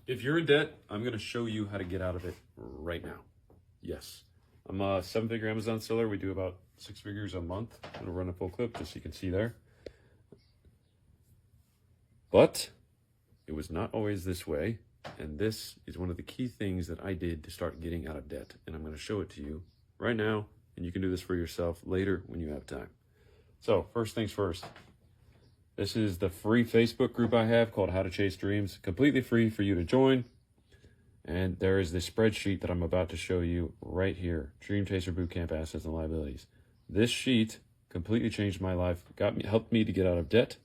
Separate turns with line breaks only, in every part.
If you're in debt, I'm going to show you how to get out of it right now. Yes. I'm a 7-figure Amazon seller. We do about 6 figures a month. I'm going to run a full clip just so you can see there. But it was not always this way. And this is one of the key things that I did to start getting out of debt. And I'm going to show it to you right now. And you can do this for yourself later when you have time. So first things first. This is the free Facebook group I have called How to Chase Dreams. Completely free for you to join. And there is this spreadsheet that I'm about to show you right here. Dream Chaser Bootcamp Assets and Liabilities. This sheet completely changed my life, helped me to get out of debt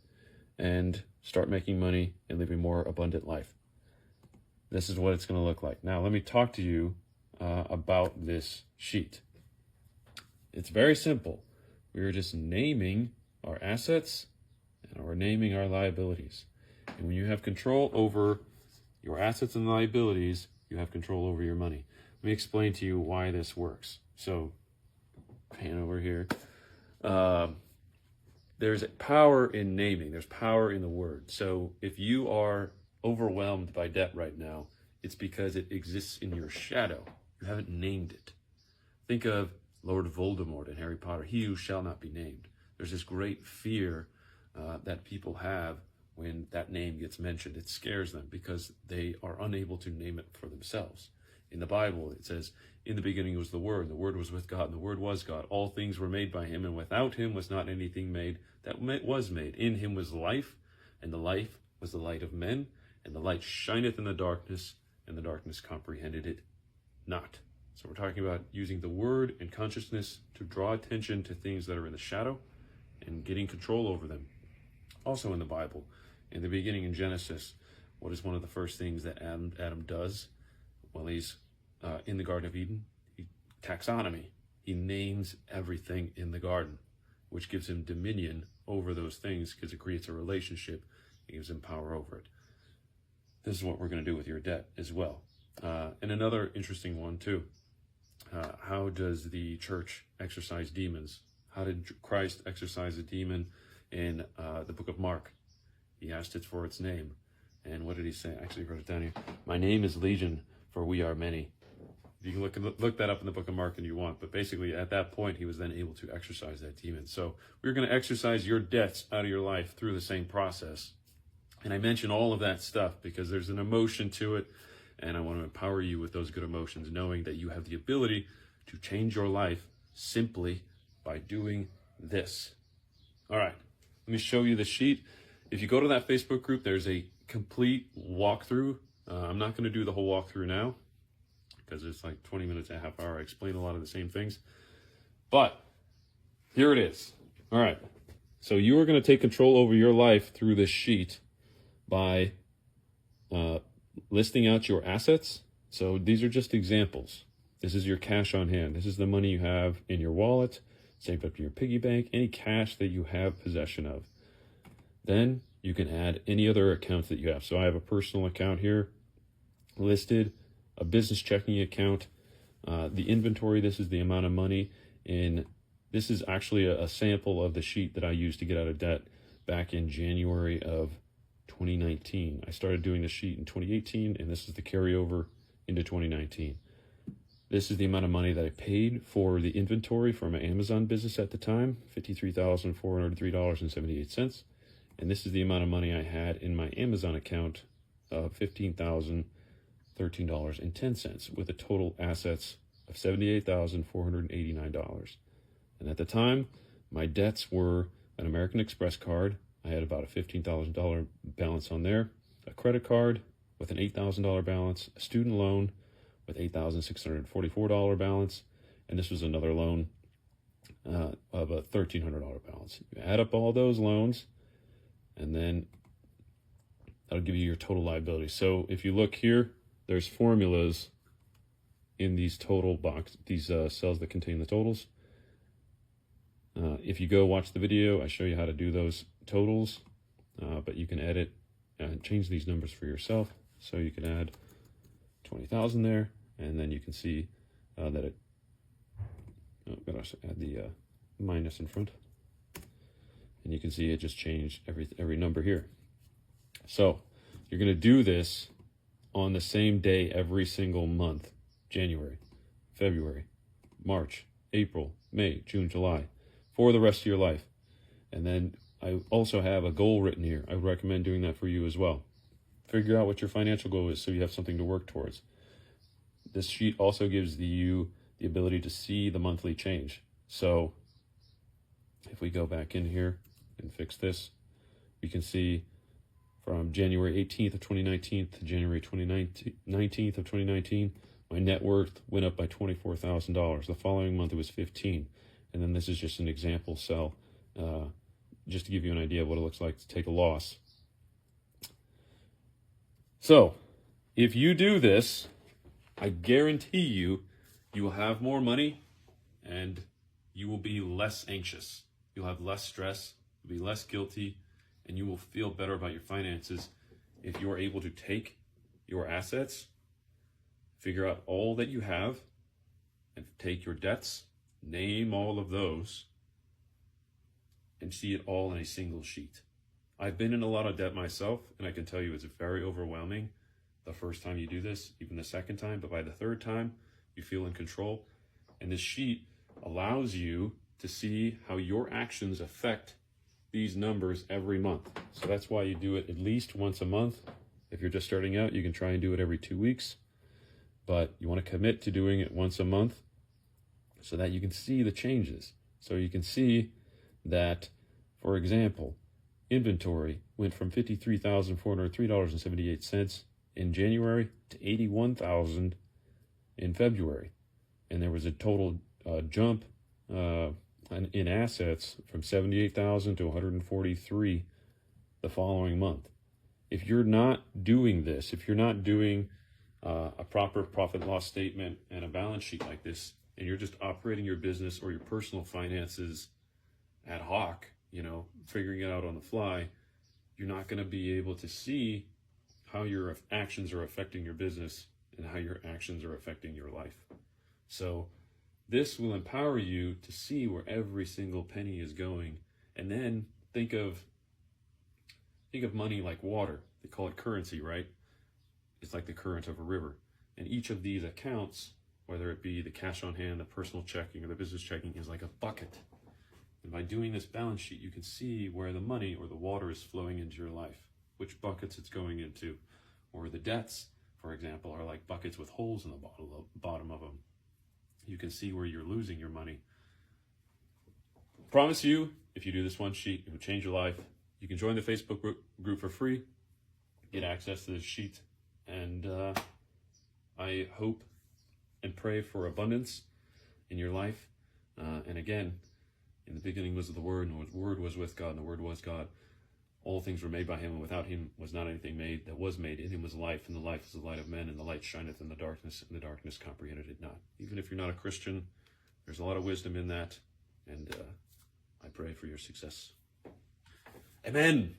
and start making money and live a more abundant life. This is what it's going to look like. Now, let me talk to you about this sheet. It's very simple. We are just naming our assets and we're naming our liabilities. And when you have control over your assets and liabilities, you have control over your money. Let me explain to you why this works. So, pan over here. There's power in naming. There's power in the word. So if you are overwhelmed by debt right now, it's because it exists in your shadow. You haven't named it. Think of Lord Voldemort in Harry Potter, he who shall not be named. There's this great fear that people have when that name gets mentioned. It scares them because they are unable to name it for themselves. In the Bible, it says, in the beginning was the Word was with God, and the Word was God. All things were made by him, and without him was not anything made that was made. In him was life, and the life was the light of men, and the light shineth in the darkness, and the darkness comprehended it not. So we're talking about using the word and consciousness to draw attention to things that are in the shadow and getting control over them. Also in the Bible, in the beginning in Genesis, what is one of the first things that Adam does while he's in the Garden of Eden? Taxonomy. He names everything in the garden, which gives him dominion over those things because it creates a relationship. It gives him power over it. This is what we're going to do with your debt as well. And another interesting one too. How does the church exorcise demons? How did Christ exorcise a demon in the book of Mark? He asked it for its name. And what did he say? Actually, I wrote it down here. My name is Legion, for we are many. You can look that up in the book of Mark if you want. But basically, at that point, he was then able to exorcise that demon. So we're going to exorcise your debts out of your life through the same process. And I mention all of that stuff because there's an emotion to it. And I want to empower you with those good emotions, knowing that you have the ability to change your life simply by doing this. All right, let me show you the sheet. If you go to that Facebook group, there's a complete walkthrough. I'm not going to do the whole walkthrough now because it's like 20 minutes, a half hour. I explain a lot of the same things. But here it is. All right, so you are going to take control over your life through this sheet by listing out your assets. So these are just examples. This is your cash on hand. This is the money you have in your wallet, saved up to your piggy bank, any cash that you have possession of. Then you can add any other accounts that you have. So I have a personal account here listed, a business checking account, the inventory. This is the amount of money in. This is actually a sample of the sheet that I used to get out of debt back in January of 2019. I started doing the sheet in 2018, and this is the carryover into 2019. This is the amount of money that I paid for the inventory for my Amazon business at the time, $53,403.78. And this is the amount of money I had in my Amazon account of $15,013.10, with a total assets of $78,489. And at the time, my debts were an American Express card. I had about a $15,000 balance on there, a credit card with an $8,000 balance, a student loan with $8,644 balance, and this was another loan of a $1,300 balance. You add up all those loans, and then that'll give you your total liability. So if you look here, there's formulas in these total box, these cells that contain the totals. If you go watch the video, I show you how to do those totals, but you can edit and change these numbers for yourself. So you can add 20,000 there, and then you can see that it, gotta add the minus in front, and you can see it just changed every number here. So you're going to do this on the same day every single month: January, February, March, April, May, June, July, for the rest of your life. And then I also have a goal written here. I would recommend doing that for you as well. Figure out what your financial goal is so you have something to work towards. This sheet also gives you the ability to see the monthly change. So if we go back in here and fix this, we can see from January 18th of 2019 to January 19th of 2019, my net worth went up by $24,000. The following month it was 15. And then this is just an example cell, just to give you an idea of what it looks like to take a loss. So if you do this, I guarantee you, you will have more money and you will be less anxious. You'll have less stress, you'll be less guilty, and you will feel better about your finances if you are able to take your assets, figure out all that you have, and take your debts, name all of those, and see it all in a single sheet. I've been in a lot of debt myself, and I can tell you it's very overwhelming the first time you do this, even the second time, but by the third time, you feel in control. And this sheet allows you to see how your actions affect these numbers every month. So that's why you do it at least once a month. If you're just starting out, you can try and do it every 2 weeks, but you want to commit to doing it once a month so that you can see the changes. So you can see that, for example, inventory went from $53,403.78 in January to $81,000 in February. And there was a total jump in assets from $78,000 to $143,000 the following month. If you're not doing this, if you're not doing a proper profit and loss statement and a balance sheet like this, and you're just operating your business or your personal finances ad hoc, figuring it out on the fly, you're not going to be able to see how your actions are affecting your business and how your actions are affecting your life. So this will empower you to see where every single penny is going. And then think of money like water. They call it currency, right? It's like the current of a river. And each of these accounts, whether it be the cash on hand, the personal checking, or the business checking, is like a bucket. And by doing this balance sheet, you can see where the money or the water is flowing into your life, which buckets it's going into. Or the debts, for example, are like buckets with holes in the bottom of them. You can see where you're losing your money. Promise you, if you do this one sheet, it will change your life. You can join the Facebook group for free, get access to this sheet, and I hope and pray for abundance in your life. And again, in the beginning was the Word, and the Word was with God, and the Word was God. All things were made by him, and without him was not anything made that was made. In him was life, and the life is the light of men, and the light shineth in the darkness, and the darkness comprehended it not. Even if you're not a Christian, there's a lot of wisdom in that, and I pray for your success. Amen.